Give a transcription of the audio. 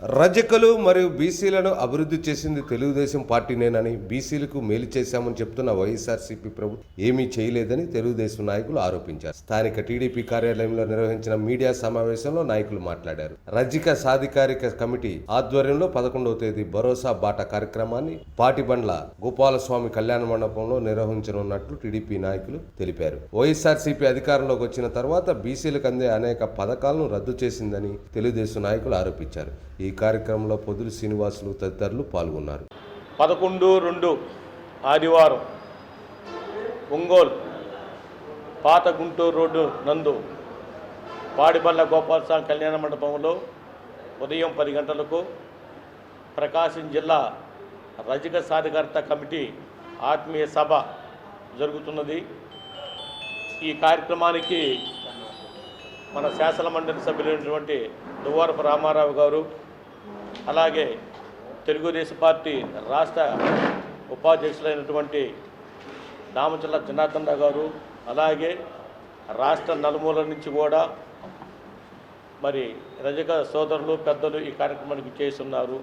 రజకులు మరియు బీసీలను అభివృద్ధి చేసింది తెలుగుదేశం పార్టీనేనని, బీసీలకు మేలు చేశామని చెప్తున్న వైఎస్ఆర్సీపీ ప్రభుత్వం ఏమీ చేయలేదని తెలుగుదేశం నాయకులు ఆరోపించారు. స్థానిక టీడీపీ కార్యాలయంలో నిర్వహించిన మీడియా సమావేశంలో నాయకులు మాట్లాడారు. రజక సాధికారిక కమిటీ ఆధ్వర్యంలో 11వ తేదీ భరోసా బాట కార్యక్రమాన్ని పాటిబండ్ల గోపాలస్వామి కళ్యాణ మండపంలో నిర్వహించనున్నట్లు టీడీపీ నాయకులు తెలిపారు. వైఎస్ఆర్సీపీ అధికారంలోకి వచ్చిన తర్వాత బీసీలకు అందే అనేక పథకాలను రద్దు చేసిందని తెలుగుదేశం నాయకులు ఆరోపించారు. ఈ కార్యక్రమంలో పొదులు శ్రీనివాసులు తదితరులు పాల్గొన్నారు. 11/2 ఆదివారం ఒంగోలు పాత గుంటూరు రోడ్డు నందు పాడిబల్ల గోపాలస్వామి కళ్యాణ మండపంలో ఉదయం 10 గంటలకు ప్రకాశం జిల్లా రజక సాధికారత కమిటీ ఆత్మీయ సభ జరుగుతున్నది. ఈ కార్యక్రమానికి మన శాసన మండలి సభ్యులైనటువంటి దువ్వారపు రామారావు గారు, అలాగే తెలుగుదేశం పార్టీ రాష్ట్ర ఉపాధ్యక్షులైనటువంటి దామచల్ల జనార్దన్ రావు గారు, అలాగే రాష్ట్ర నలుమూల నుంచి కూడా మరి రజక సోదరులు పెద్దలు ఈ కార్యక్రమానికి చేస్తున్నారు.